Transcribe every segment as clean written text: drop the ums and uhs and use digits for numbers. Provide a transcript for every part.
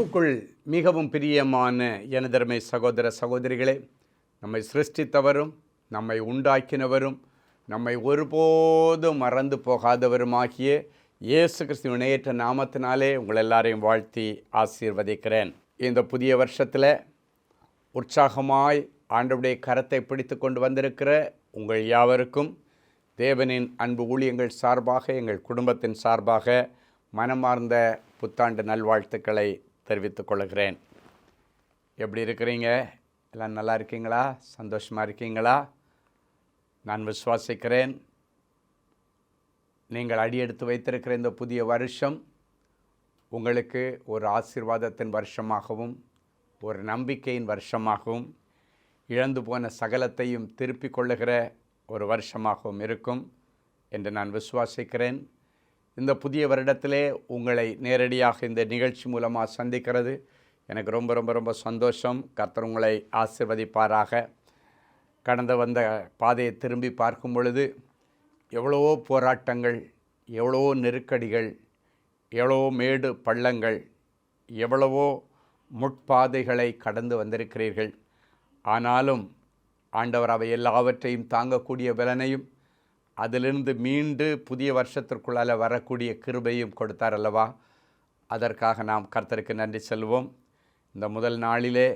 கிறிஸ்துக்குள் மிகவும் பிரியமான எனதருமை சகோதர சகோதரிகளே, நம்மை சிருஷ்டித்தவரும் நம்மை உண்டாக்கினவரும் நம்மை ஒருபோதும் மறந்து போகாதவருமாகிய இயேசு கிறிஸ்துவின் இணையற்ற நாமத்தினாலே உங்கள் எல்லாரையும் வாழ்த்தி ஆசீர்வதிக்கிறேன். இந்த புதிய வருஷத்தில் உற்சாகமாய் ஆண்டவருடைய கரத்தை பிடித்து கொண்டு வந்திருக்கிற உங்கள் யாவருக்கும் தேவனின் அன்பு ஊழியங்கள் சார்பாக, எங்கள் குடும்பத்தின் சார்பாக மனமார்ந்த புத்தாண்டு நல்வாழ்த்துக்களை தெரிவித்துக் கொள்கிறேன். எப்படி இருக்கிறீங்க? எல்லாம் நல்லா இருக்கீங்களா? சந்தோஷமாக இருக்கீங்களா? நான் விசுவாசிக்கிறேன் நீங்கள் அடியெடுத்து வைத்திருக்கிற இந்த புதிய வருஷம் உங்களுக்கு ஒரு ஆசீர்வாதத்தின் வருஷமாகவும் ஒரு நம்பிக்கையின் வருஷமாகவும் இழந்து போன சகலத்தையும் திருப்பிக் கொள்ளுகிற ஒரு வருஷமாகவும் இருக்கும் என்று நான் விசுவாசிக்கிறேன். இந்த புதிய வருடத்திலே உங்களை நேரடியாக இந்த நிகழ்ச்சி மூலமாக சந்திக்கிறது எனக்கு ரொம்ப ரொம்ப ரொம்ப சந்தோஷம். கர்த்தர் உங்களை ஆசீர்வதிப்பாராக. கடந்து வந்த பாதையை திரும்பி பார்க்கும் பொழுது எவ்வளவோ போராட்டங்கள், எவ்வளவோ நெருக்கடிகள், எவ்வளவோ மேடு பள்ளங்கள், எவ்வளவோ முட்பாதைகளை கடந்து வந்திருக்கிறீர்கள். ஆனாலும் ஆண்டவர் அவை எல்லாவற்றையும் தாங்கக்கூடிய பலனையும் அதிலிருந்து மீண்டு புதிய வருஷத்திற்குள்ளால் வரக்கூடிய கிருபையும் கொடுத்தார் அல்லவா? அதற்காக நாம் கர்த்தருக்கு நன்றி செல்வோம். இந்த முதல் நாளிலே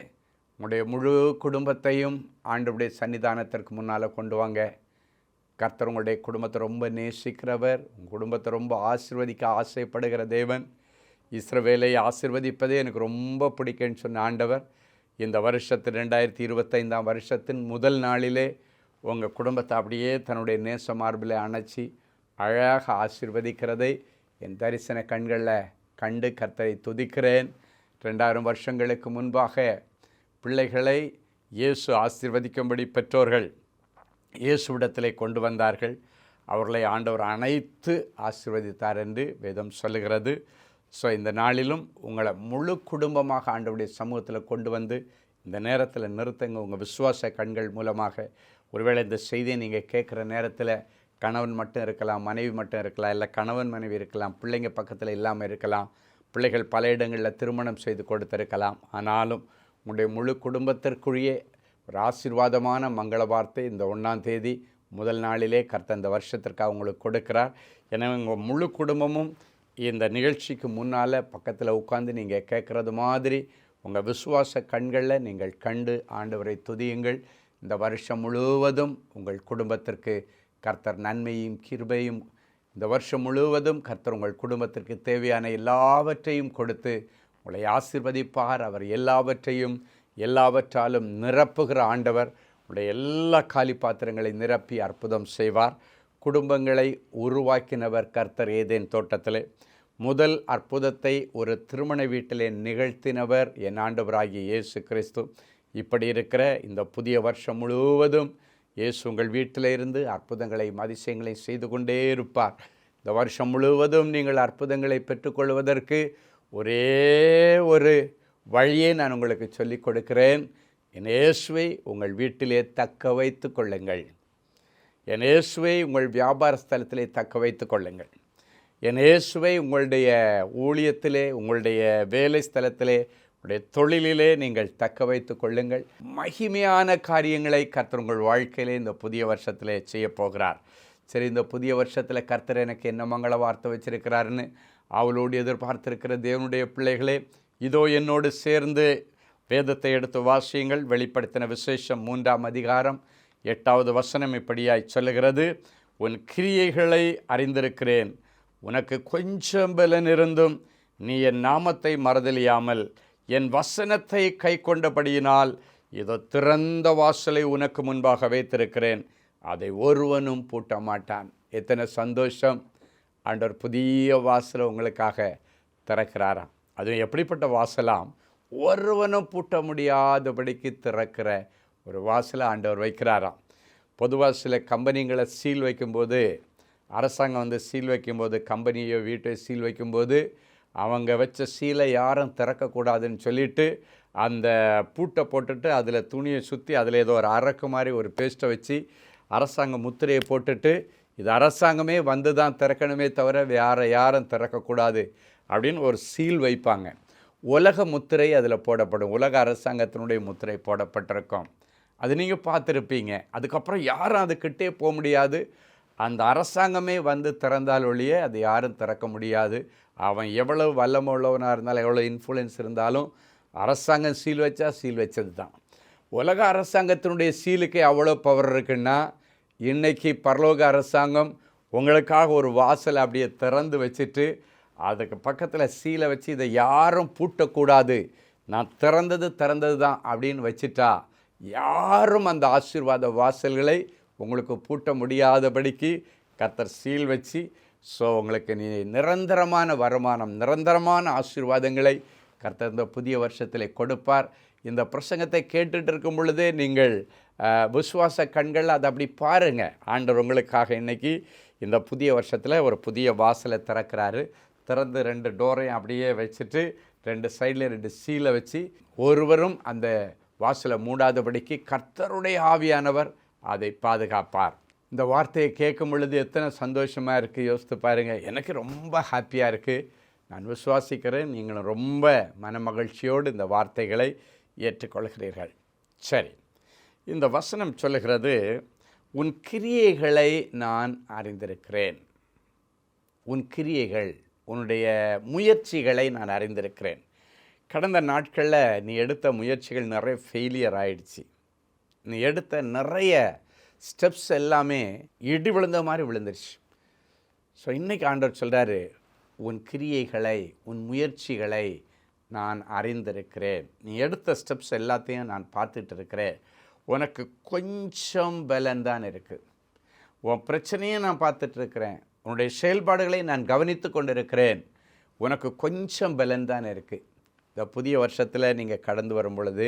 உங்களுடைய முழு குடும்பத்தையும் ஆண்டவருடைய சன்னிதானத்திற்கு முன்னால் கொண்டு வாங்க. கர்த்தர் உங்களுடைய குடும்பத்தை ரொம்ப நேசிக்கிறவர், உங்கள் குடும்பத்தை ரொம்ப ஆசீர்வதிக்க ஆசைப்படுகிற தேவன். இஸ்ரவேலை ஆசீர்வதிப்பதே எனக்கு ரொம்ப பிடிக்குன்னு சொன்ன ஆண்டவர் இந்த வருஷத்து 2025 வருஷத்தின் முதல் நாளிலே உங்கள் குடும்பத்தை அப்படியே தன்னுடைய நேச மார்பில் அணைச்சி அழகாக ஆசீர்வதிக்கிறதை என் தரிசன கண்களில் கண்டு கர்த்தரை துதிக்கிறேன். 2000 வருஷங்களுக்கு முன்பாக பிள்ளைகளை இயேசு ஆசீர்வதிக்கும்படி பெற்றோர்கள் இயேசுவிடத்திலே கொண்டு வந்தார்கள். அவர்களை ஆண்டவர் அனைத்து ஆசீர்வதித்தார் என்று வேதம் சொல்லுகிறது. ஸோ இந்த நாளிலும் உங்களை முழு குடும்பமாக ஆண்டவருடைய சமூகத்தில் கொண்டு வந்து இந்த நேரத்தில் நிறுத்துங்க. உங்கள் விசுவாச கண்கள் மூலமாக ஒருவேளை இந்த செய்தியை நீங்கள் கேட்குற நேரத்தில் கணவன் மட்டும் இருக்கலாம், மனைவி மட்டும் இருக்கலாம், இல்லை கணவன் மனைவி இருக்கலாம், பிள்ளைங்க பக்கத்தில் இல்லாமல் இருக்கலாம், பிள்ளைகள் பல இடங்களில் திருமணம் செய்து கொடுத்திருக்கலாம். ஆனாலும் உங்களுடைய முழு குடும்பத்திற்குரிய ஒரு ஆசீர்வாதமான மங்கள வார்த்தை இந்த 1ஆம் தேதி முதல் நாளிலே கர்த்தர் இந்த வருஷத்திற்காக உங்களுக்கு கொடுக்கிறார். எனவே உங்கள் முழு குடும்பமும் இந்த நிகழ்ச்சிக்கு முன்னால் பக்கத்தில் உட்காந்து நீங்கள் கேட்குறது மாதிரி உங்கள் விசுவாச கண்களில் நீங்கள் கண்டு ஆண்டவரை துதியுங்கள். இந்த வருஷம் முழுவதும் உங்கள் குடும்பத்திற்கு கர்த்தர் நன்மையும் கிருபையும், இந்த வருஷம் முழுவதும் கர்த்தர் உங்கள் குடும்பத்திற்கு தேவையான எல்லாவற்றையும் கொடுத்து உங்களை ஆசீர்வதிப்பார். அவர் எல்லாவற்றாலும் நிரப்புகிற ஆண்டவர். உங்களுடைய எல்லா காலி பாத்திரங்களை நிரப்பி அற்புதம் செய்வார். குடும்பங்களை உருவாக்கினவர் கர்த்தர். ஏதேன் தோட்டத்திலே முதல் அற்புதத்தை ஒரு திருமண வீட்டிலே நிகழ்த்தினவர் என் ஆண்டவராகிய இயேசு கிறிஸ்து. இப்படி இருக்கிற இந்த புதிய வருஷம் முழுவதும் இயேசு உங்கள் வீட்டில் இருந்து அற்புதங்களையும் அதிசயங்களையும் செய்து கொண்டே இருப்பார். இந்த வருஷம் முழுவதும் நீங்கள் அற்புதங்களை பெற்றுக்கொள்வதற்கு ஒரே ஒரு வழியை நான் உங்களுக்கு சொல்லிக் கொடுக்கிறேன். என் இயேசுவை உங்கள் வீட்டிலே தக்க வைத்து கொள்ளுங்கள். என் இயேசுவை உங்கள் வியாபார ஸ்தலத்திலே தக்க வைத்து கொள்ளுங்கள். என் இயேசுவை உங்களுடைய ஊழியத்திலே, உங்களுடைய வேலை ஸ்தலத்திலே, உங்களுடைய தொழிலிலே நீங்கள் தக்க வைத்து கொள்ளுங்கள். மகிமையான காரியங்களை கர்த்தர் உங்கள் வாழ்க்கையிலே இந்த புதிய வருஷத்திலே செய்ய போகிறார். சரி, இந்த புதிய வருஷத்தில் கர்த்தர் எனக்கு என்ன மங்கள வார்த்தை வச்சிருக்கிறாருன்னு அவளோடு எதிர்பார்த்திருக்கிற தேவனுடைய பிள்ளைகளே, இதோ என்னோடு சேர்ந்து வேதத்தை எடுத்து வாசியுங்கள். வெளிப்படுத்தின விசேஷம் 3ஆம் அதிகாரம் 8வது வசனம் இப்படியாய் சொல்லுகிறது. உன் கிரியைகளை அறிந்திருக்கிறேன், உனக்கு கொஞ்சம் பலன் இருந்தும் நீ என் நாமத்தை மறதலியாமல் என் வசனத்தை கை கொண்டபடியினால் இதோ திறந்த வாசலை உனக்கு முன்பாக வைத்திருக்கிறேன், அதை ஒருவனும் பூட்ட மாட்டான். எத்தனை சந்தோஷம்! ஆண்டவர் புதிய வாசலை உங்களுக்காக திறக்கிறாராம். அதுவும் எப்படிப்பட்ட வாசலாம்? ஒருவனும் பூட்ட முடியாதபடிக்கு திறக்கிற ஒரு வாசலை ஆண்டவர் வைக்கிறாராம். பொதுவாக சில கம்பெனிகளை சீல் வைக்கும்போது, அரசாங்கம் சீல் வைக்கும்போது, கம்பெனியோ வீட்டை சீல் வைக்கும்போது அவங்க வச்ச சீலை யாரும் திறக்கக்கூடாதுன்னு சொல்லிவிட்டு அந்த பூட்டை போட்டுட்டு அதில் துணியை சுற்றி அதில் ஏதோ ஒரு அரக்கு மாதிரி ஒரு பேஸ்ட்டை வச்சு அரசாங்க முத்திரையை போட்டுட்டு இது அரசாங்கமே வந்து தான் திறக்கணுமே தவிர வேறு யாரும் திறக்கக்கூடாது அப்படின்னு ஒரு சீல் வைப்பாங்க. உலக முத்திரை அதில் போடப்படும். உலக அரசாங்கத்தினுடைய முத்திரை போடப்பட்டிருக்கும். அது நீங்கள் பார்த்துருப்பீங்க. அதுக்கப்புறம் யாரும் அதுக்கிட்டே போக முடியாது. அந்த அரசாங்கமே வந்து திறந்தால் ஒழிய அது யாரும் திறக்க முடியாது. அவன் எவ்வளவு வல்லமை உள்ளவனாக இருந்தாலும், எவ்வளோ இன்ஃப்ளூயன்ஸ் இருந்தாலும், அரசாங்கம் சீல் வச்சா சீல் வச்சது தான். உலக அரசாங்கத்தினுடைய சீலுக்கே அவ்வளோ பவர் இருக்குன்னா, இன்றைக்கி பரலோக அரசாங்கம் உங்களுக்காக ஒரு வாசலை அப்படியே திறந்து வச்சுட்டு, அதுக்கு பக்கத்தில் சீலை வச்சு இதை யாரும் பூட்டக்கூடாது, நான் திறந்தது தான் அப்படின்னு வச்சுட்டா, யாரும் அந்த ஆசீர்வாத வாசல்களை உங்களுக்கு பூட்ட முடியாதபடிக்கு கர்த்தர் சீல் வச்சு, ஸோ உங்களுக்கு நிரந்தரமான வருமானம், நிரந்தரமான ஆசீர்வாதங்களை கர்த்தர் இந்த புதிய வருஷத்தில் கொடுப்பார். இந்த பிரசங்கத்தை கேட்டுட்டு இருக்கும் பொழுதே நீங்கள் விசுவாச கண்கள் அதை அப்படி பாருங்கள். ஆண்டவர் உங்களுக்காக இன்றைக்கி இந்த புதிய வருஷத்தில் ஒரு புதிய வாசலை திறக்கிறாரு. திறந்து 2 டோரையும் அப்படியே வச்சுட்டு 2 சைடில் 2 சீலை வச்சு ஒருவரும் அந்த வாசலை மூடாதபடிக்கு கர்த்தருடைய ஆவியானவர் அதை பாதுகாப்பார். இந்த வார்த்தையை கேட்கும் பொழுது எத்தனை சந்தோஷமாக இருக்குது யோசித்து பாருங்கள். எனக்கு ரொம்ப ஹாப்பியாக இருக்குது. நான் விசுவாசிக்கிறேன் நீங்களும் ரொம்ப மனமகிழ்ச்சியோடு இந்த வார்த்தைகளை ஏற்றுக்கொள்கிறீர்கள். சரி, இந்த வசனம் சொல்லுகிறது, உன் கிரியைகளை நான் அறிந்திருக்கிறேன். உன் கிரியைகள், உன்னுடைய முயற்சிகளை நான் அறிந்திருக்கிறேன். கடந்த நாட்களில் நீ எடுத்த முயற்சிகள் நிறைய ஃபெயிலியர் ஆயிடுச்சு. நீ எடுத்த நிறைய ஸ்டெப்ஸ் எல்லாமே இடி விழுந்த மாதிரி விழுந்துருச்சு. ஸோ இன்றைக்கி ஆண்டவர் சொல்கிறாரு, உன் கிரியைகளை, உன் முயற்சிகளை நான் அறிந்திருக்கிறேன். நீ எடுத்த ஸ்டெப்ஸ் எல்லாத்தையும் நான் பார்த்துட்டு இருக்கிறேன். உனக்கு கொஞ்சம் பலன்தான் இருக்குது. உன் பிரச்சனையை நான் பார்த்துட்ருக்கிறேன். உன்னுடைய செயல்பாடுகளை நான் கவனித்து கொண்டு இருக்கிறேன். உனக்கு கொஞ்சம் பலன்தான் இருக்குது. இந்த புதிய வருஷத்தில் நீங்கள் கடந்து வரும் பொழுது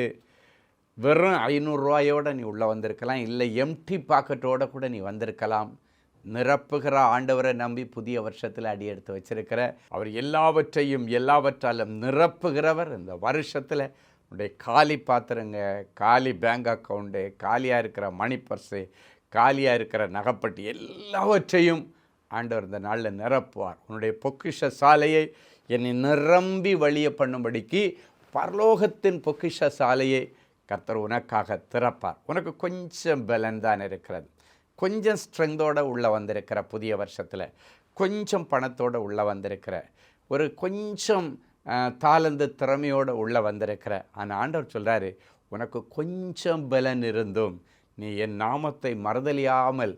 வெறும் 500 ரூபாயோடு நீ உள்ளே வந்திருக்கலாம், இல்லை எம்டி பாக்கெட்டோடு கூட நீ வந்திருக்கலாம். நிரப்புகிற ஆண்டவரை நம்பி புதிய வருஷத்தில் அடி எடுத்து வச்சிருக்கிற அவர் எல்லாவற்றாலும் நிரப்புகிறவர். இந்த வருஷத்தில் உன்னுடைய காலி பாத்திரங்க, காலி பேங்க் அக்கௌண்ட்டு, காலியாக இருக்கிற மணி பர்ஸு, காலியாக இருக்கிற நகைப்பட்டி எல்லாவற்றையும் ஆண்டவர் இந்த நாளில் நிரப்புவார். உன்னுடைய பொக்கிஷ சாலையை என்னை நிரம்பி வழிய பண்ணும்படிக்கு பரலோகத்தின் பொக்கிஷ சாலையை கர்த்தர் உனக்காக திறப்பார். உனக்கு கொஞ்சம் பலன் தான் இருக்கிறது. கொஞ்சம் ஸ்ட்ரெங்தோடு உள்ளே வந்திருக்கிற புதிய வருஷத்தில், கொஞ்சம் பணத்தோடு உள்ளே வந்திருக்கிற, ஒரு கொஞ்சம் தாளந்து திறமையோடு உள்ளே வந்திருக்கிற. ஆனால் ஆண்டவர் சொல்கிறாரு, உனக்கு கொஞ்சம் பலன் இருந்தும் நீ என் நாமத்தை மறுதலியாமல்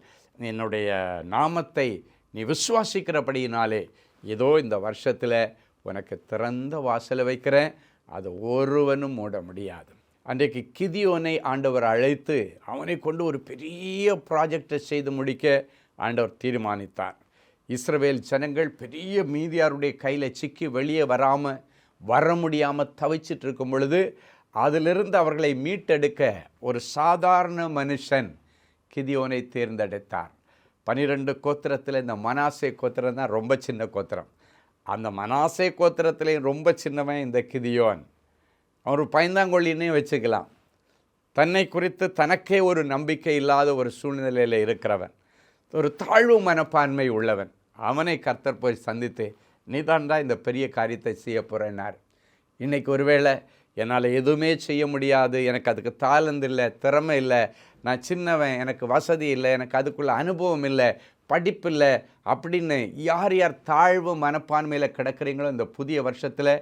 என்னுடைய நாமத்தை நீ விசுவாசிக்கிறபடியினாலே ஏதோ இந்த வருஷத்தில் உனக்கு திறந்த வாசலை வைக்கிறேன், அது ஒருவனும் மூட முடியாது. அன்றைக்கு கிதியோனை ஆண்டவர் அழைத்து அவனை கொண்டு ஒரு பெரிய ப்ராஜெக்டை செய்து முடிக்க ஆண்டவர் தீர்மானித்தார். இஸ்ரவேல் ஜனங்கள் பெரிய மீதியாருடைய கையில் சிக்கி வெளியே வர முடியாமல் தவிச்சிட்டு இருக்கும் பொழுது அதிலிருந்து அவர்களை மீட்டெடுக்க ஒரு சாதாரண மனுஷன் கிதியோனை தேர்ந்தெடுத்தார். 12 கோத்திரத்தில் இந்த மனாசே கோத்திரம் தான் ரொம்ப சின்ன கோத்திரம். அந்த மனாசே கோத்திரத்திலையும் ரொம்ப சின்னவன் இந்த கிதியோன். அவர் பயந்தாங்கொள்ளினே வச்சுக்கலாம். தன்னை குறித்து தனக்கே ஒரு நம்பிக்கை இல்லாத ஒரு சூழ்நிலையில் இருக்கிறவன், ஒரு தாழ்வு மனப்பான்மை உள்ளவன். அவனை கர்த்தர் போய் சந்தித்து, நீ தான்டா இந்த பெரிய காரியத்தை செய்ய போகிறேன்னார். இன்றைக்கி ஒருவேளை என்னால் எதுவுமே செய்ய முடியாது, எனக்கு அதுக்கு தாளந்து இல்லை, திறமை இல்லை, நான் சின்னவன், எனக்கு வசதி இல்லை, எனக்கு அதுக்குள்ள அனுபவம் இல்லை, படிப்பு இல்லை அப்படின்னு யார் யார் தாழ்வு மனப்பான்மையில் கிடக்கிறீங்களோ இந்த புதிய வருஷத்தில்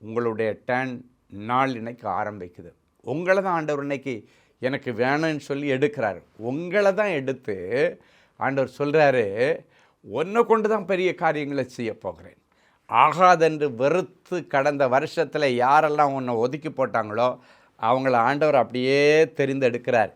உங்களுடைய நாள் இன்னைக்கு ஆரம்பிக்குது. உங்களை தான் ஆண்டவர் இன்னைக்கு எனக்கு வேணும்னு சொல்லி எடுக்கிறாரு. உங்களை தான் எடுத்து ஆண்டவர் சொல்கிறாரு, ஒன்றை கொண்டு தான் பெரிய காரியங்களை செய்ய போகிறேன். ஆகாதென்று வெறுத்து கடந்த வருஷத்தில் யாரெல்லாம் உன்னை ஒதுக்கி போட்டாங்களோ அவங்கள ஆண்டவர் அப்படியே தெரிந்தெடுக்கிறார்.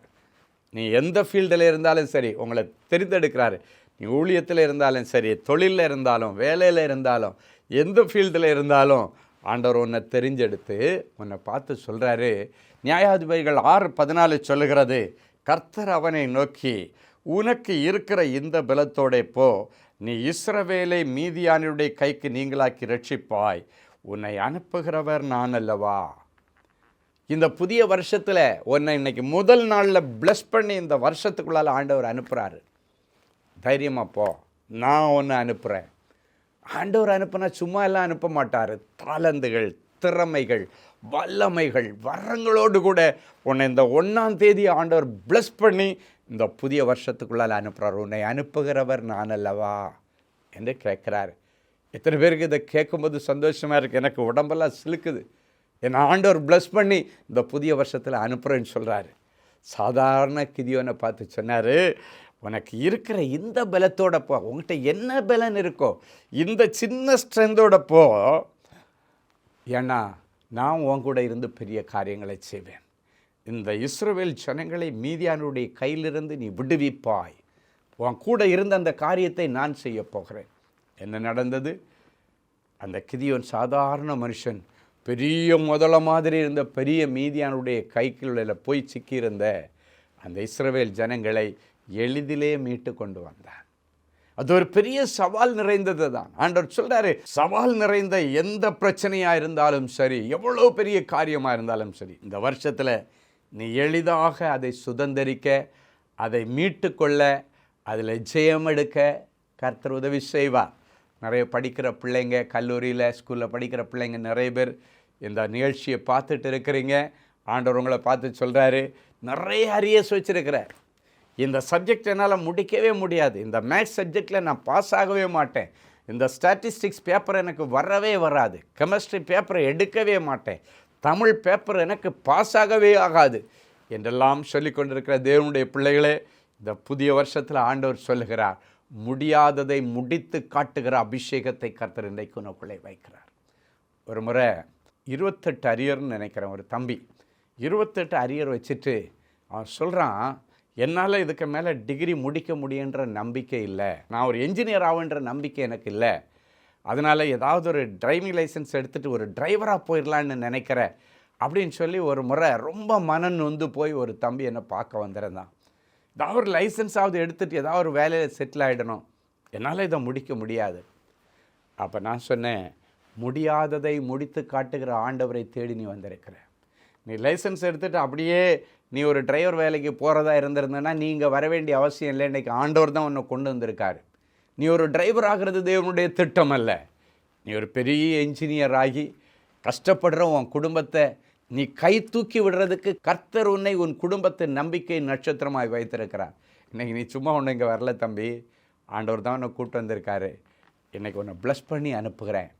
நீ எந்த ஃபீல்டில் இருந்தாலும் சரி உங்களை தெரிந்தெடுக்கிறாரு. நீ ஊழியத்தில் இருந்தாலும் சரி, தொழிலில் இருந்தாலும், வேலையில் இருந்தாலும், எந்த ஃபீல்டில் இருந்தாலும் ஆண்டவர் உன்னை தெரிஞ்செடுத்து உன்னை பார்த்து சொல்கிறாரு. நியாயாதிபதிகள் 6:14 சொல்லுகிறது, கர்த்தர் அவனை நோக்கி, உனக்கு இருக்கிற இந்த பலத்தோடே போ, நீ இஸ்ரவேலை மீதியானுடைய கைக்கு நீங்களாக்கி ரட்சிப்பாய், உன்னை அனுப்புகிறவர் நான் அல்லவா. இந்த புதிய வருஷத்தில் உன்னை இன்னைக்கு முதல் நாளில் பிளஸ் பண்ணி இந்த வருஷத்துக்குள்ளால் ஆண்டவர் அனுப்புகிறாரு. தைரியமாக போ, நான் உன்னை அனுப்புகிறேன். ஆண்டவர் அனுப்புனா சும்மா எல்லாம் அனுப்ப மாட்டார். தாளந்துகள், திறமைகள், வல்லமைகள், வரங்களோடு கூட உன்னை இந்த 1ஆம் தேதி ஆண்டவர் பிளஸ் பண்ணி இந்த புதிய வருஷத்துக்குள்ளால் அனுப்புகிறார். உன்னை அனுப்புகிறவர் நான் அல்லவா என்று கேட்குறாரு. எத்தனை பேருக்கு இதை கேட்கும்போது சந்தோஷமாக இருக்குது. எனக்கு உடம்பெல்லாம் சிலுக்குது. என்னை ஆண்டவர் பிளஸ் பண்ணி இந்த புதிய வருஷத்தில் அனுப்புகிறேன்னு சொல்கிறாரு. சாதாரண கிதியோனை பார்த்து சொன்னார், உனக்கு இருக்கிற இந்த பலத்தோட போ. உங்கள்கிட்ட என்ன பலன் இருக்கோ இந்த சின்ன ஸ்ட்ரென்த்தோட போ. ஏன்னா நான் உன் கூட இருந்து பெரிய காரியங்களை செய்வேன். இந்த இஸ்ரவேல் ஜனங்களை மீதியானுடைய கையிலிருந்து நீ விடுவிப்பாய். உன் கூட இருந்த அந்த காரியத்தை நான் செய்ய போகிறேன். என்ன நடந்தது? அந்த கிதியோன் சாதாரண மனுஷன், பெரிய முதல மாதிரி இருந்த பெரிய மீதியானுடைய கைக்குள்ள போய் சிக்கியிருந்த அந்த இஸ்ரவேல் ஜனங்களை எளிதிலே மீட்டு கொண்டு வந்தான். அது ஒரு பெரிய சவால் நிறைந்தது தான். ஆண்டவர் சொல்றாரு, சவால் நிறைந்த எந்த பிரச்சனையாக இருந்தாலும் சரி, எவ்வளோ பெரிய காரியமாக இருந்தாலும் சரி, இந்த வருஷத்தில் நீ எளிதாக அதை சுதந்திரிக்க, அதை மீட்டு கொள்ள, அதில் ஜெயம் எடுக்க கர்த்தர் உதவி செய்வார். நிறைய படிக்கிற பிள்ளைங்க, கல்லூரியில் ஸ்கூலில் படிக்கிற பிள்ளைங்க நிறைய பேர் இந்த நிகழ்ச்சியை பார்த்துட்டு இருக்கிறீங்க. ஆண்டவர் உங்களை பார்த்து சொல்கிறாரு, நிறைய அரியர்ஸ் வச்சுருக்கிறேன். இந்த சப்ஜெக்ட் என்னால் முடிக்கவே முடியாது. இந்த மேத்ஸ் சப்ஜெக்டில் நான் பாஸ் ஆகவே மாட்டேன். இந்த ஸ்டாட்டிஸ்டிக்ஸ் பேப்பர் எனக்கு வரவே வராது. கெமிஸ்ட்ரி பேப்பரை எடுக்கவே மாட்டேன். தமிழ் பேப்பர் எனக்கு பாஸ் ஆகவே ஆகாது என்றெல்லாம் சொல்லி கொண்டிருக்கிற தேவனுடைய பிள்ளைகளே, இந்த புதிய வருஷத்தில் ஆண்டவர் சொல்லுகிறார், முடியாததை முடித்து காட்டுகிற அபிஷேகத்தை கர்த்தர் இன்றைக்கு உனக்குள்ளே வைக்கிறார். ஒரு முறை 28 அரியர்னு நினைக்கிறேன். ஒரு தம்பி 28 அரியர் வச்சுட்டு அவன் சொல்கிறான், என்னால் இதுக்கு மேலே டிகிரி முடிக்க முடியுன்ற நம்பிக்கை இல்லை, நான் ஒரு என்ஜினியர் ஆகுன்ற நம்பிக்கை எனக்கு இல்லை, அதனால் ஏதாவது ஒரு டிரைவிங் லைசன்ஸ் எடுத்துகிட்டு ஒரு டிரைவராக போயிடலான்னு நினைக்கிறேன் அப்படின்னு சொல்லி ஒரு முறை ரொம்ப மனம் நொந்து போய் ஒரு தம்பி என்னை பார்க்க வந்திருந்தான். ஏதாவது ஒரு லைசன்ஸாவது எடுத்துகிட்டு ஏதாவது ஒரு வேலையில் செட்டில் ஆகிடணும், என்னால் இதை முடிக்க முடியாது. அப்போ நான் சொன்னேன், முடியாததை முடித்து காட்டுகிற ஆண்டவரை தேடி நீ வந்திருக்கிற. நீ லைசன்ஸ் எடுத்துகிட்டு அப்படியே நீ ஒரு டிரைவர் வேலைக்கு போகிறதா இருந்திருந்தேன்னா நீ இங்கே வர வேண்டிய அவசியம் இல்லை. இன்றைக்கி ஆண்டவர் தான் உன்னை கொண்டு வந்திருக்காரு. நீ ஒரு டிரைவர் ஆகிறது தேவனுடைய திட்டம் அல்ல. நீ ஒரு பெரிய என்ஜினியர் ஆகி கஷ்டப்படுற உன் குடும்பத்தை நீ கை தூக்கி விடுறதுக்கு கர்த்தர் உன்னை உன் குடும்பத்தின் நம்பிக்கை நட்சத்திரமாய் வைத்திருக்கிறார். இன்றைக்கி நீ சும்மா ஒன்று இங்கே வரல தம்பி, ஆண்டவர் தான் உன்னை கூப்பிட்டு வந்திருக்காரு. இன்றைக்கி உன்னை ப்ளஸ் பண்ணி அனுப்புகிறேன்.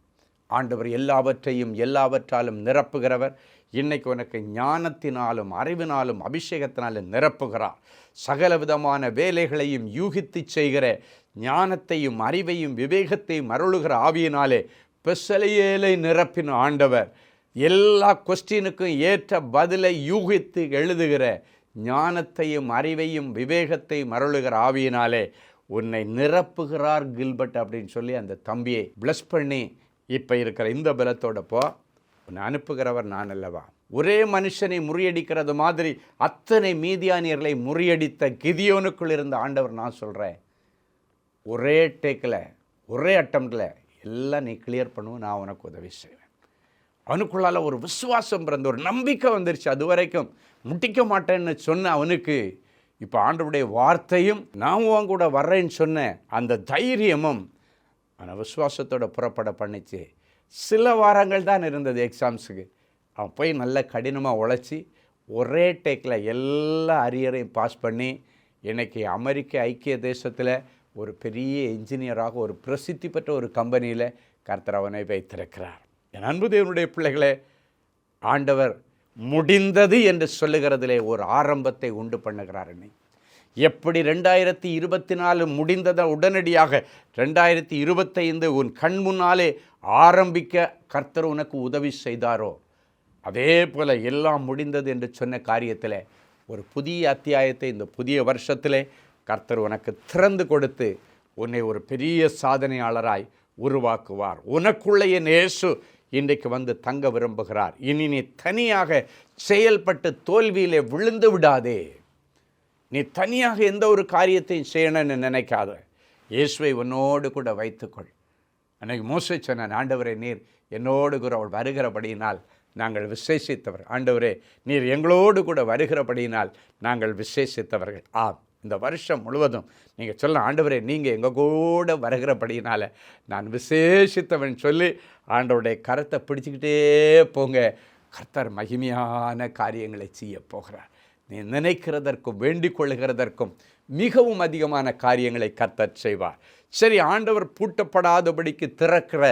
ஆண்டவர் எல்லாவற்றையும் எல்லாவற்றாலும் நிரப்புகிறவர். இன்றைக்கு உனக்கு ஞானத்தினாலும் அறிவினாலும் அபிஷேகத்தினாலும் நிரப்புகிறார். சகல விதமான வேலைகளையும் யூகித்து செய்கிற ஞானத்தையும் அறிவையும் விவேகத்தையும் அருளுகிற ஆவியினாலே பெசலேயேலை நிரப்பின ஆண்டவர் எல்லா கொஸ்டினுக்கும் ஏற்ற பதிலை யூகித்து எழுதுகிற ஞானத்தையும் அறிவையும் விவேகத்தையும் அருளுகிற ஆவியினாலே உன்னை நிரப்புகிறார் கில்பர்ட் அப்படின்னு சொல்லி அந்த தம்பியை பிளஸ் பண்ணி இப்போ இருக்கிற இந்த பலத்தோட போ, உன்னை அனுப்புகிறவர் நான் அல்லவா. ஒரே மனுஷனை முறியடிக்கிறது மாதிரி அத்தனை மீதியானியர்களை முறியடித்த கிதியோனுக்குள் இருந்த ஆண்டவர் நான் சொல்கிறேன், ஒரே டேக்கில் ஒரே அட்டம்ப்டில் எல்லாம் நீ கிளியர் பண்ணுவோம், நான் உனக்கு உதவி செய்வேன். அவனுக்குள்ளால் ஒரு விசுவாசம் பிறந்த ஒரு நம்பிக்கை வந்துருச்சு. அது வரைக்கும் முட்டிக்க மாட்டேன்னு சொன்ன அவனுக்கு இப்போ ஆண்டவருடைய வார்த்தையும் நான் உன் கூட வர்றேன்னு சொன்ன அந்த தைரியமும் அவனை விசுவாசத்தோட புறப்பட பண்ணிச்சு. சில வாரங்கள் தான் இருந்தது எக்ஸாம்ஸுக்கு. அவன் போய் நல்ல கடினமாக உழைச்சி ஒரே டேக்கில் எல்லா அரியரையும் பாஸ் பண்ணி இன்றைக்கி அமெரிக்க ஐக்கிய தேசத்தில் ஒரு பெரிய என்ஜினியராக ஒரு பிரசித்தி பெற்ற ஒரு கம்பெனியில் கர்த்தர் அவனை வைத்திருக்கிறார். என் அன்பு தேவனுடைய பிள்ளைகளே, ஆண்டவர் முடிந்தது என்று சொல்லுகிறதிலே ஒரு ஆரம்பத்தை உண்டு பண்ணுகிறார். என்னை எப்படி 2024 முடிந்ததை உடனடியாக 2025 உன் கண் முன்னாலே ஆரம்பிக்க கர்த்தர் உனக்கு உதவி செய்தாரோ, அதே போல் எல்லாம் முடிந்தது என்று சொன்ன காரியத்தில் ஒரு புதிய அத்தியாயத்தை இந்த புதிய வருஷத்திலே கர்த்தர் உனக்கு திறந்து கொடுத்து உன்னை ஒரு பெரிய சாதனையாளராய் உருவாக்குவார். உனக்குள்ளே என் இயேசு இன்றைக்கு வந்து தங்க விரும்புகிறார். இனி நீ தனியாக செயல்பட்டு தோல்வியிலே விழுந்து விடாதே. நீ தனியாக எந்த ஒரு காரியத்தையும் செய்யணும்னு நினைக்காத. இயேசுவை உன்னோடு கூட வைத்துக்கொள். அன்னைக்கு மோசே சொன்னான், ஆண்டவரே நீர் என்னோடு கூட அவள் வருகிறபடியினால் நாங்கள் விசேஷித்தவர். ஆண்டவரே நீர் எங்களோடு கூட வருகிறபடியினால் நாங்கள் விசேஷித்தவர்கள். ஆம், இந்த வருஷம் முழுவதும் நீங்கள் சொல்ல, ஆண்டவரே நீங்கள் எங்கள் கூட வருகிறபடியினால் நான் விசேஷித்தவன் சொல்லி ஆண்டவருடைய கரத்தை பிடிச்சிக்கிட்டே போங்க. கர்த்தர் மகிமையான காரியங்களை செய்ய போகிறார். நீ நினைக்கிறதற்கும் வேண்டிக் கொள்ளுகிறதற்கும் மிகவும் அதிகமான காரியங்களை கர்த்தர் செய்வார். சரி, ஆண்டவர் பூட்டப்படாதபடிக்கு திறக்கிற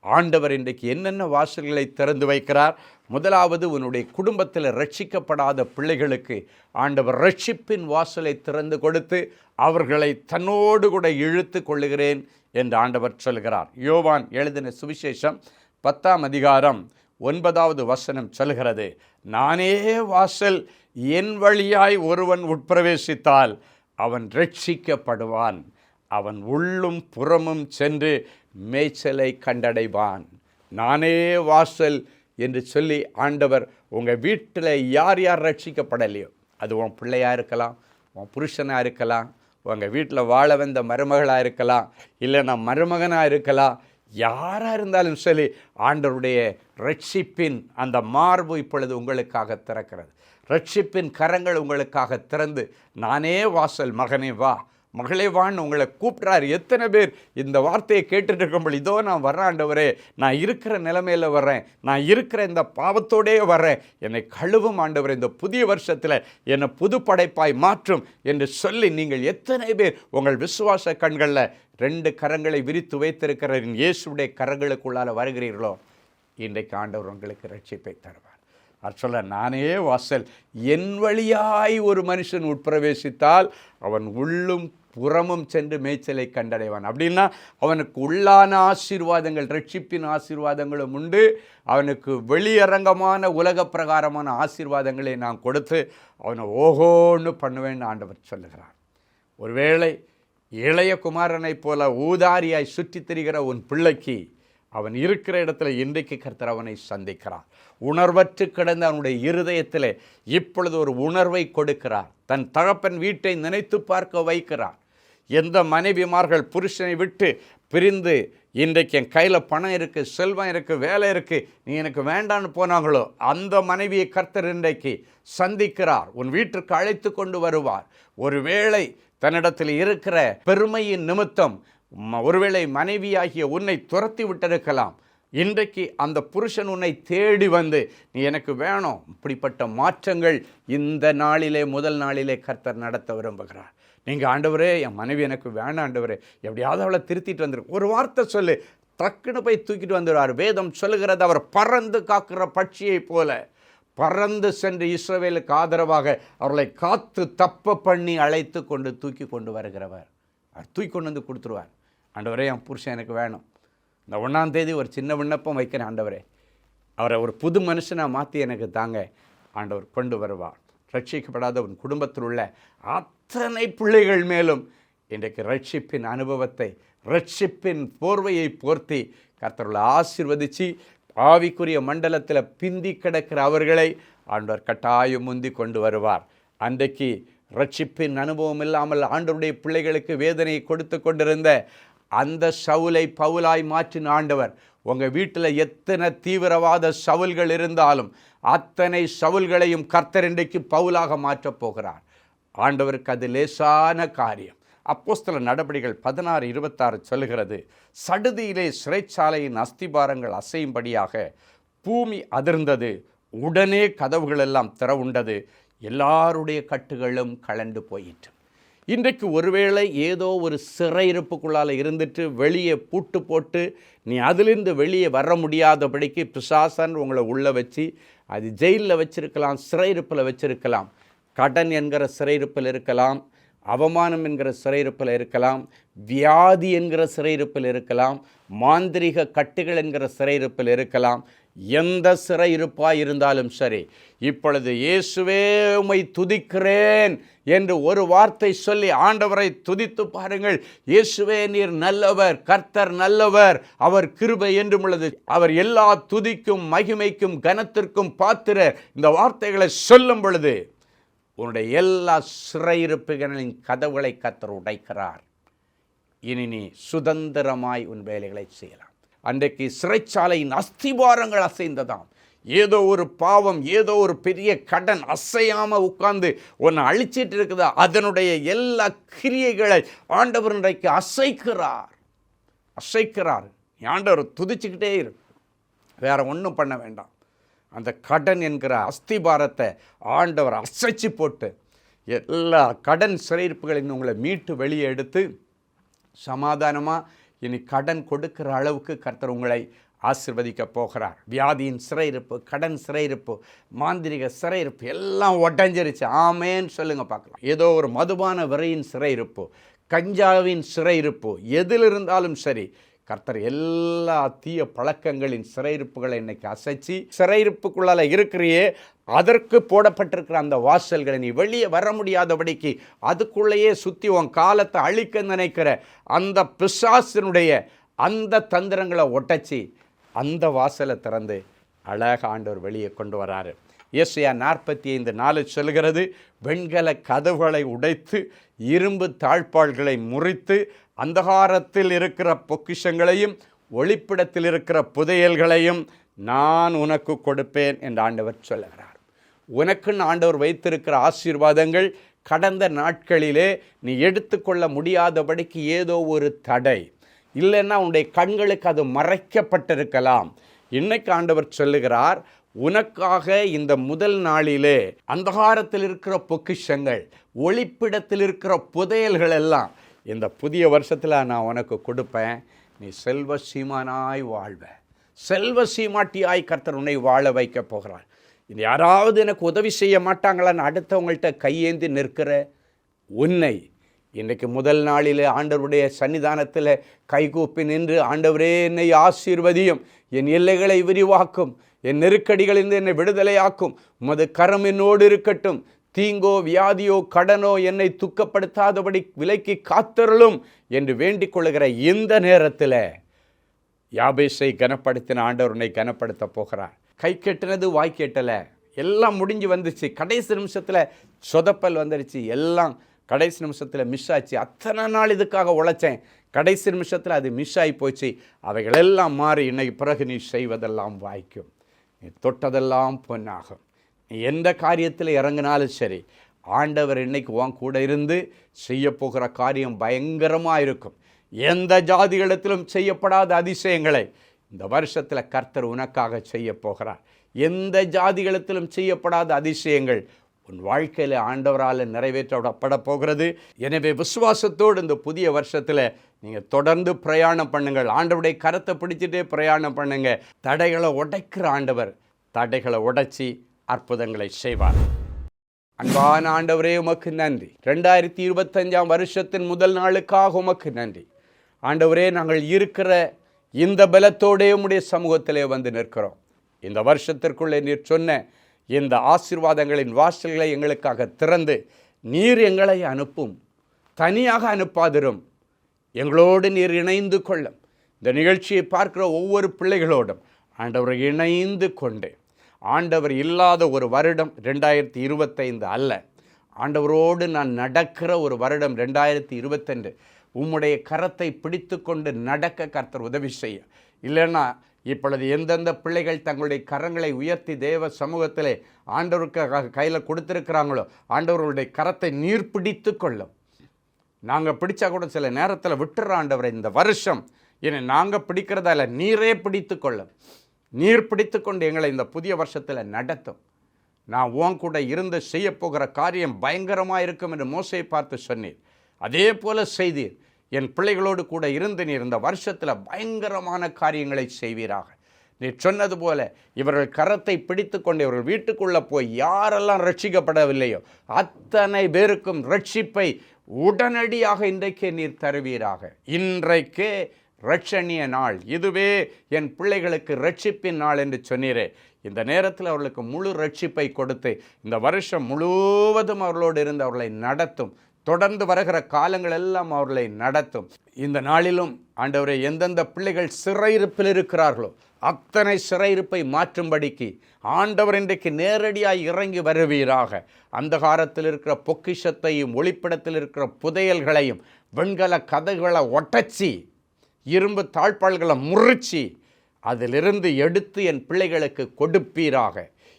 ஆண்டவர் இன்றைக்கு என்னென்ன வாசல்களை திறந்து வைக்கிறார்? முதலாவது, உன்னுடைய குடும்பத்தில் ரட்சிக்கப்படாத பிள்ளைகளுக்கு ஆண்டவர் ரட்சிப்பின் வாசலை திறந்து கொடுத்து அவர்களை தன்னோடு கூட இழுத்து கொள்ளுகிறேன் என்று ஆண்டவர் சொல்கிறார். யோவான் எழுதின சுவிசேஷம் 10ஆம் அதிகாரம் 9வது வசனம் சொல்கிறது, நானே வாசல், என் வழியாய் ஒருவன் உட்பிரவேசித்தால் அவன் ரட்சிக்கப்படுவான், அவன் உள்ளும் புறமும் சென்று மேய்ச்சலை கண்டடைவான். நானே வாசல் என்று சொல்லி ஆண்டவர் உங்கள் வீட்டில் யார் யார் ரட்சிக்கப்படலையோ, அது உன் பிள்ளையாக இருக்கலாம், உன் புருஷனாக இருக்கலாம், உங்கள் வீட்டில் வாழ வந்த மருமகளாக இருக்கலாம், இல்லைன்னா மருமகனாக இருக்கலாம், யாராக இருந்தாலும் சொல்லி ஆண்டவருடைய ரட்சிப்பின் அந்த மார்பு இப்பொழுது உங்களுக்காக திறக்கிறது. ரட்சிப்பின் கரங்கள் உங்களுக்காக திறந்து, நானே வாசல், மகனே வா, மகளே வான்னு உங்களை கூப்பிட்றாரு. எத்தனை பேர் இந்த வார்த்தையை கேட்டுட்டு இருக்கும்போது, இதோ நான் வர்றேன் ஆண்டவரே, நான் இருக்கிற நிலைமையில் வர்றேன், நான் இருக்கிற இந்த பாவத்தோடே வர்றேன், என்னை கழுவும் ஆண்டவரே, இந்த புதிய வருஷத்தில் என்னை புது படைப்பாய் மாற்றும் என்று சொல்லி நீங்கள் எத்தனை பேர் உங்கள் விசுவாச கண்களில் 2 கரங்களை விரித்து வைத்திருக்கிற இயேசுடைய கரங்களுக்குள்ளால் வருகிறீர்களோ, இன்றைக்கு ஆண்டவர் உங்களுக்கு ரட்சிப்பை தருவார். அது சொல்ல, நானே வாசல், என் வழியாய் ஒரு மனுஷன் உட்பிரவேசித்தால் அவன் உள்ளும் புறமும் சென்று மேய்ச்சலை கண்டடைவான். அப்படின்னா அவனுக்கு உள்ளான ஆசீர்வாதங்கள், ரட்சிப்பின் ஆசீர்வாதங்களும் உண்டு, அவனுக்கு வெளியரங்கமான உலக பிரகாரமான ஆசீர்வாதங்களை நான் கொடுத்து அவனை ஓஹோன்னு பண்ணுவேன்னு ஆண்டவர் சொல்லுகிறார். ஒருவேளை இளைய குமாரனைப் போல ஊதாரியாய் சுற்றித் திரிகிற உன் பிள்ளைக்கு அவன் இருக்கிற இடத்துல இன்றைக்கு கர்த்தர் அவனை சந்திக்கிறார். உணர்வற்று கிடந்த அவனுடைய இருதயத்தில் இப்பொழுது ஒரு உணர்வை கொடுக்கிறார். தன் தகப்பன் வீட்டை நினைத்து பார்க்க வைக்கிறார். எந்த மனைவிமார்கள் புருஷனை விட்டு பிரிந்து இன்றைக்கு என் கையில் பணம் இருக்குது, செல்வம் இருக்குது, வேலை இருக்குது, நீ எனக்கு வேண்டான்னு போனாங்களோ, அந்த மனைவியை கர்த்தர் இன்றைக்கு சந்திக்கிறார். உன் வீட்டிற்கு அழைத்து கொண்டு வருவார். ஒருவேளை தன்னிடத்தில் இருக்கிற பெருமையின் நிமித்தம் ஒருவேளை மனைவியாகிய உன்னை துரத்தி விட்டிருக்கலாம். இன்றைக்கு அந்த புருஷன் உன்னை தேடி வந்து, நீ எனக்கு வேணும், இப்படிப்பட்ட மாற்றங்கள் இந்த நாளிலே, முதல் நாளிலே கர்த்தர் நடத்த விரும்புகிறார். நீங்கள், ஆண்டவரே என் மனைவி எனக்கு வேணாம் ஆண்டவரே, எப்படியாவது அவளை திருத்திட்டு வந்துரு, ஒரு வார்த்தை சொல்லு, டக்குன்னு போய் தூக்கிட்டு வந்துடுவார். வேதம் சொல்லுகிறது, அவர் பறந்து காக்கிற பட்சியை போல பறந்து சென்று இஸ்ரவேலுக்கு ஆதரவாக அவர்களை காத்து தப்ப பண்ணி அழைத்து கொண்டு தூக்கி கொண்டு வருகிறவர். அவர் தூக்கி கொண்டு வந்து கொடுத்துருவார். ஆண்டவரே என் புருஷன் எனக்கு வேணும், இந்த 1ஆம் தேதி ஒரு சின்ன விண்ணப்பம் வைக்கிறேன் ஆண்டவரே, அவரை ஒரு புது மனுஷனாக மாற்றி எனக்கு தாங்க, ஆண்டவர் கொண்டு வருவார். ரட்சிக்கப்படாத உன் குடும்பத்தில் உள்ள அத்தனை பிள்ளைகள் மேலும் இன்றைக்கு ரட்சிப்பின் அனுபவத்தை, ரட்சிப்பின் போர்வையை போர்த்தி கர்த்தர்களை ஆசீர்வதித்து ஆவிக்குரிய மண்டலத்தில் பிந்தி கிடக்கிற அவர்களை ஆண்டவர் கட்டாயம் முந்தி கொண்டு வருவார். அன்றைக்கு ரட்சிப்பின் அனுபவம் இல்லாமல் ஆண்டவருடைய பிள்ளைகளுக்கு வேதனையை கொடுத்து கொண்டிருந்த அந்த சவுலை பவுலாய் மாற்றின ஆண்டவர், உங்கள் வீட்டில் எத்தனை தீவிரவாத சவுல்கள் இருந்தாலும் அத்தனை சவுல்களையும் கர்த்தர் இன்றைக்கு பவுலாக மாற்றப் போகிறார். ஆண்டவருக்கு அது லேசான காரியம். அப்போஸ்தலர் நடபடிகள் 16:26 சொல்லுகிறது, சடுதியிலே சிறைச்சாலையின் அஸ்திபாரங்கள் அசையும்படியாக பூமி அதிர்ந்தது, உடனே கதவுகள் எல்லாம் திறவுண்டது, எல்லாருடைய கட்டுகளும் கலண்டு போயிற்று. இன்றைக்கு ஒருவேளை ஏதோ ஒரு சிறையிருப்புக்குள்ளால் இருந்துட்டு வெளியே பூட்டு போட்டு நீ அதிலிருந்து வெளியே வர முடியாதபடிக்கு பிசாசன் உங்களை உள்ளே வச்சு, அது ஜெயிலில் வச்சிருக்கலாம், சிறையிருப்பில் வச்சிருக்கலாம், கடன் என்கிற சிறையிருப்பில் இருக்கலாம், அவமானம் என்கிற சிறையிருப்பில் இருக்கலாம், வியாதி என்கிற சிறையிருப்பில் இருக்கலாம், மாந்திரிக கட்டுகள் என்கிற சிறையிருப்பில் இருக்கலாம். எந்த சிறையிருப்பாய் இருந்தாலும் சரி, இப்பொழுது இயேசுவே உம்மை துதிக்கிறேன் என்று ஒரு வார்த்தை சொல்லி ஆண்டவரை துதித்து பாருங்கள். இயேசுவே நீர் நல்லவர், கர்த்தர் நல்லவர், அவர் கிருபை என்றும் உள்ளது, அவர் எல்லா துதிக்கும் மகிமைக்கும் கனத்திற்கும் பாத்திரர். இந்த வார்த்தைகளை சொல்லும் பொழுது உன்னுடைய எல்லா சிறையிருப்புகளின் கதவுகளை கர்த்தர் உடைக்கிறார். இனி நீ சுதந்திரமாய் உன் வேலைகளை செய்யலாம். அன்றைக்கு சிறைச்சாலையின் அஸ்திபாரங்கள் அசைந்ததாம். ஏதோ ஒரு பாவம், ஏதோ ஒரு பெரிய கடன் அசையாமல் உட்கார்ந்து ஒன்று அழிச்சிட்டு இருக்குதா, அதனுடைய எல்லா கிரியைகளை ஆண்டவர் இன்றைக்கு அசைக்கிறார். ஆண்டவர் துதிச்சுக்கிட்டே இருக்கு, வேற ஒன்றும் பண்ண வேண்டாம். அந்த கடன் என்கிற அஸ்திபாரத்தை ஆண்டவர் அசைச்சு போட்டு எல்லா கடன் சிறையிருப்புகளின் உங்களை மீட்டு வெளியே எடுத்து சமாதானமாக இனி கடன் கொடுக்கிற அளவுக்கு கர்த்தர் உங்களை ஆசீர்வதிக்க போகிறார். வியாதியின் சிறையிருப்பு, கடன் சிறையிருப்பு, மாந்திரிக சிறையிருப்பு எல்லாம் உடஞ்சிருச்சு. ஆமேன்னு சொல்லுங்க பார்க்கலாம். ஏதோ ஒரு மதுபான விரையின் சிறையிருப்பு, கஞ்சாவின் சிறையிருப்பு, எதில் இருந்தாலும் சரி, கர்த்தர் எல்லா தீய பழக்கங்களின் சிறையிருப்புகளை இன்னைக்கு அசைச்சு, சிறையிருப்புக்குள்ளால இருக்கிறியே அதற்கு போடப்பட்டிருக்கிற அந்த வாசல்களை நீ வெளியே வர முடியாதபடிக்கு அதுக்குள்ளேயே சுற்றி உன் காலத்தை அழிக்க நினைக்கிற அந்த பிசாசினுடைய அந்த தந்திரங்களை ஒட்டச்சி அந்த வாசலை திறந்து அழகாக ஆண்டவர் வெளியே கொண்டு வராரு. ஏசாயா 45:4 சொல்கிறது, வெண்கல கதவுகளை உடைத்து இரும்பு தாழ்பாள்களை முறித்து அந்தகாரத்தில் இருக்கிற பொக்கிஷங்களையும் ஒளிப்பிடத்தில் இருக்கிற புதையல்களையும் நான் உனக்கு கொடுப்பேன் என்று ஆண்டவர் சொல்லுகிறார். உனக்குன்னு ஆண்டவர் வைத்திருக்கிற ஆசீர்வாதங்கள் கடந்த நாட்களிலே நீ எடுத்துக்கொள்ள முடியாதபடிக்கு ஏதோ ஒரு தடை, இல்லைன்னா உன்னுடைய கண்களுக்கு அது மறைக்கப்பட்டிருக்கலாம். இன்னைக்கு ஆண்டவர் சொல்லுகிறார், உனக்காக இந்த முதல் நாளிலே அந்தகாரத்தில் இருக்கிற பொக்கிஷங்கள், ஒளிப்பிடத்தில் இருக்கிற புதையல்கள் எல்லாம் இந்த புதிய வருஷத்தில் நான் உனக்கு கொடுப்பேன். நீ செல்வ சீமானாய் வாழ்வ, செல்வ சீமாட்டியாய் கர்த்தர் உன்னை வாழ வைக்க போகிறார். இது யாராவது எனக்கு உதவி செய்ய மாட்டாங்களான்னு அடுத்தவங்கள்ட்ட கையேந்தி நிற்கிற உன்னை இன்றைக்கு முதல் நாளிலே ஆண்டவருடைய சன்னிதானத்தில் கைகூப்பி நின்று, ஆண்டவரே என்னை ஆசீர்வதியும், என் எல்லைகளை விரிவாக்கும், என் நெருக்கடிகளிலிருந்து என்னை விடுதலையாக்கும், உமது கரம் என்னோடு இருக்கட்டும், தீங்கோ வியாதியோ கடனோ என்னை துக்கப்படுத்தாதபடி விலைக்கு காத்தருளும் என்று வேண்டிக் கொள்ளுகிற இந்த நேரத்தில் யாபேசை கனப்படுத்தின ஆண்டவர் உன்னை கனப்படுத்த போகிறார். கை கெட்டினது வாய் கேட்டலை, எல்லாம் முடிஞ்சு வந்துச்சு, கடைசி நிமிஷத்தில் சொதப்பல் வந்துடுச்சு, எல்லாம் கடைசி நிமிஷத்தில் மிஸ் ஆச்சு. அத்தனை நாள் இதுக்காக உழைச்சேன், கடைசி நிமிஷத்தில் அது மிஸ் ஆகி போச்சு. அவைகளெல்லாம் மாறி இன்னைக்கு பிறகு நீ செய்வதெல்லாம் வாய்க்கும், நீ தொட்டதெல்லாம் பொன்னாகும். நீ எந்த காரியத்தில் இறங்கினாலும் சரி, ஆண்டவர் இன்னைக்கு உன் கூட இருந்து செய்ய போகிற காரியம் பயங்கரமாக இருக்கும். எந்த ஜாதிகளிடத்திலும் செய்யப்படாத அதிசயங்களை இந்த வருஷத்தில் கர்த்தர் உனக்காக செய்ய போகிறார். எந்த ஜாதிகளிடத்திலும் செய்யப்படாத அதிசயங்கள் உன் வாழ்க்கையில் ஆண்டவரால் நிறைவேற்றப்பட போகிறது. எனவே விசுவாசத்தோடு இந்த புதிய வருஷத்தில் நீங்கள் தொடர்ந்து பிரயாணம் பண்ணுங்கள். ஆண்டவருடைய கரத்தை பிடிச்சிட்டே பிரயாணம் பண்ணுங்க. தடைகளை உடைக்கிற ஆண்டவர் தடைகளை உடைச்சி அற்புதங்களை செய்வார். அன்பான ஆண்டவரே, உமக்கு நன்றி. 2025 வருஷத்தின் முதல் நாளுக்காக உமக்கு நன்றி. ஆண்டவரே, நாங்கள் இருக்கிற இந்த பலத்தோடே உம்முடைய சமூகத்திலே வந்து நிற்கிறோம். இந்த வருஷத்திற்குள்ளே நீர் சொன்ன இந்த ஆசீர்வாதங்களின் வாசல்களை எங்களுக்காக திறந்து நீர் எங்களை அனுப்பும், தனியாக அனுப்பாதிரும், எங்களோடு நீர் இணைந்து கொள்ளும். இந்த நிகழ்ச்சியை பார்க்கிற ஒவ்வொரு பிள்ளைகளோடும் ஆண்டவரை இணைந்து கொண்டு, ஆண்டவர் இல்லாத ஒரு வருடம் 2025 அல்ல, ஆண்டவரோடு நான் நடக்கிற ஒரு வருடம் 2022. உம்முடைய கரத்தை பிடித்து கொண்டு நடக்க கர்த்தர் உதவி செய்ய. இல்லைன்னா இப்பொழுது எந்தெந்த பிள்ளைகள் தங்களுடைய கரங்களை உயர்த்தி தேவ சமூகத்திலே ஆண்டவருக்கு கையில் கொடுத்துருக்கிறாங்களோ, ஆண்டவர்களுடைய கரத்தை நீர் பிடித்து கொள்ளும். நாங்கள் பிடிச்சா கூட சில நேரத்தில் விட்டுற ஆண்டவரை, இந்த வருஷம் என்னை நாங்கள் பிடிக்கிறதா இல்லை, நீரே பிடித்து கொள்ளும். நீர் பிடித்து கொண்டு எங்களை இந்த புதிய வருஷத்தில் நடத்தும். நான் உன் கூட இருந்து செய்ய போகிற காரியம் பயங்கரமாக இருக்கும் என்று மோசையை பார்த்து சொன்னீர். அதே போல செய்தீர். என் பிள்ளைகளோடு கூட இருந்து நீர் இந்த வருஷத்தில் பயங்கரமான காரியங்களை செய்வீராக. நீ சொன்னது போல இவர்கள் கரத்தை பிடித்து கொண்டு இவர்கள் வீட்டுக்குள்ளே போய் யாரெல்லாம் ரட்சிக்கப்படவில்லையோ அத்தனை பேருக்கும் ரட்சிப்பை உடனடியாக இன்றைக்கே நீர் தருவீராக. இன்றைக்கே ரட்சணிய நாள், இதுவே என் பிள்ளைகளுக்கு ரட்சிப்பின் நாள் என்று சொன்னீரே. இந்த நேரத்தில் அவர்களுக்கு முழு ரட்சிப்பை கொடுத்து இந்த வருஷம் முழுவதும் அவர்களோடு இருந்து அவர்களை நடத்தும். தொடர்ந்து வருகிற காலங்கள் எல்லாம் அவர்களை நடத்தும். இந்த நாளிலும் ஆண்டவரே, எந்தெந்த பிள்ளைகள் சிறையிருப்பில் இருக்கிறார்களோ அத்தனை சிறையிருப்பை மாற்றும்படிக்கு ஆண்டவர் இன்றைக்கு நேரடியாக இறங்கி வருவீராக. அந்தகாரத்தில் இருக்கிற பொக்கிஷத்தையும் ஒளிப்பிடத்தில் இருக்கிற புதையல்களையும் வெண்கல கதைகளை ஒட்டச்சி இரும்பு தாழ்பாள்களை முறிச்சி அதிலிருந்து எடுத்து என் பிள்ளைகளுக்கு கொடுப்பீராக.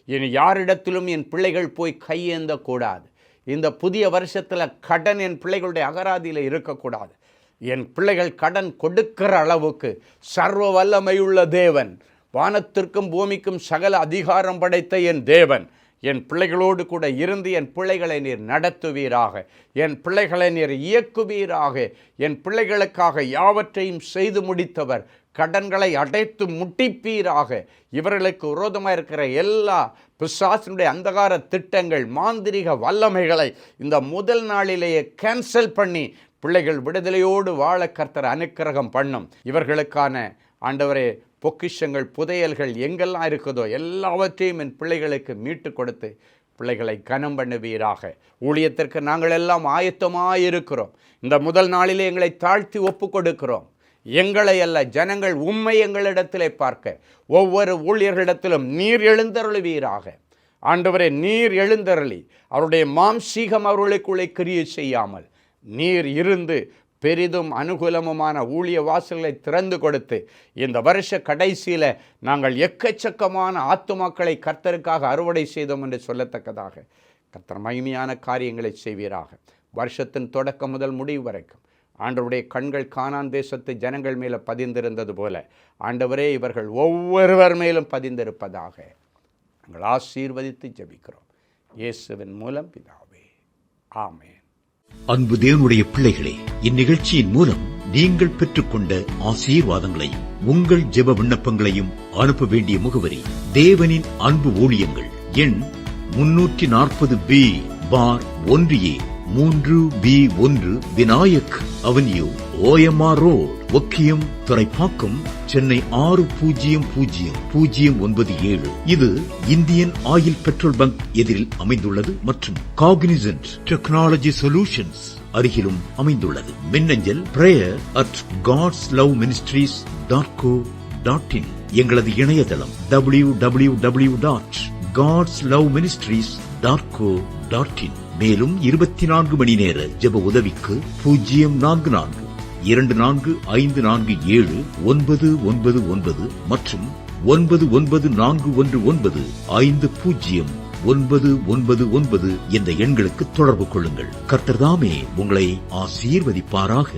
இனி யாரிடத்திலும் என் பிள்ளைகள் போய் கையேந்தக்கூடாது. இந்த புதிய வருஷத்தில் கடன் என் பிள்ளைகளுடைய அகராதியில் இருக்கக்கூடாது. என் பிள்ளைகள் கடன் கொடுக்கிற அளவுக்கு சர்வ வல்லமையுள்ள தேவன், வானத்திற்கும் பூமிக்கும் சகல அதிகாரம் படைத்த என் தேவன் என் பிள்ளைகளோடு கூட இருந்து என் பிள்ளைகளை நீர் நடத்துவீராக. என் பிள்ளைகளை நீர் இயக்குவீராக. என் பிள்ளைகளுக்காக யாவற்றையும் செய்து முடித்தவர். கடன்களை அடைத்து முட்டிப்பீராக. இவர்களுக்கு விரோதமாக இருக்கிற எல்லா பிசாசினுடைய அந்தகார திட்டங்கள், மாந்திரிக வல்லமைகளை இந்த முதல் நாளிலேயே கேன்சல் பண்ணி பிள்ளைகள் விடுதலையோடு வாழ கர்த்தர் அனுக்கிரகம் பண்ணும். இவர்களுக்கான ஆண்டவரே பொக்கிஷங்கள், புதையல்கள் எங்கெல்லாம் இருக்குதோ எல்லாவற்றையும் என் பிள்ளைகளுக்கு மீட்டு கொடுத்து பிள்ளைகளை கனம் பண்ணுவீராக. ஊழியத்திற்கு நாங்கள் எல்லாம் ஆயத்தமாக இருக்கிறோம். இந்த முதல் நாளிலே எங்களை தாழ்த்தி ஒப்பு கொடுக்கிறோம். எங்களை அல்ல, ஜனங்கள் உம்மை எங்களிடத்திலே பார்க்க ஒவ்வொரு ஊழியர்களிடத்திலும் நீர் எழுந்தருளுவீராக. ஆண்டவரே, நீர் எழுந்தருளி அவருடைய மாம்சீகம் அவர்களுக்குள்ளே கிரியை செய்யாமல் நீர் இருந்து பெரிதும் அனுகூலமுமான ஊழிய வாசல்களை திறந்து கொடுத்து இந்த வருஷ கடைசியில் நாங்கள் எக்கச்சக்கமான ஆத்துமாக்களை கர்த்தருக்காக அறுவடை செய்தோம் என்று சொல்லத்தக்கதாக கர்த்தர் மகிமையான காரியங்களை செய்வீராக. வருஷத்தின் தொடக்கம் முதல் முடிவு வரைக்கும் ஆண்டவருடைய கண்கள் கானான் தேசத்து ஜனங்கள் மேலே பதிந்திருந்தது போல ஆண்டவரே இவர்கள் ஒவ்வொருவர் மேலும் பதிந்திருப்பதாக நாங்கள் ஆசீர்வதித்து ஜெபிக்கிறோம். இயேசுவின் மூலம் பிதாவே, ஆமென். அன்பு தேவனுடைய பிள்ளைகளே, இந்நிகழ்ச்சியின் மூலம் நீங்கள் பெற்றுக்கொண்ட ஆசீர்வாதங்களை உங்கள் ஜெப விண்ணப்பங்களையும் அனுப்ப வேண்டிய முகவரி தேவனின் அன்பு ஊழியங்கள், எண் 340B பார் 1A 3B1 Vinayak avenue, OMR road, Okkiyam, Thoraipakkam, Chennai 600097. இது இந்தியன் ஆயில் பெட்ரோல் பங்க் எதிரில் அமைந்துள்ளது மற்றும் காக்னிசன்ட் டெக்னாலஜி சொல்யூஷன்ஸ் அருகிலும் அமைந்துள்ளது. மின்னஞ்சல் prayer@godsloveministries.co.in. எங்களது இணையதளம் www.godsloveministries.co.in. மேலும் 24 மணி நேர ஜெப உதவிக்கு 044-5454-7-999 மற்றும் 9941950999 என்ற எண்களுக்கு தொடர்பு கொள்ளுங்கள். கர்த்தர் தாமே உங்களை ஆசீர்வதிப்பாராக.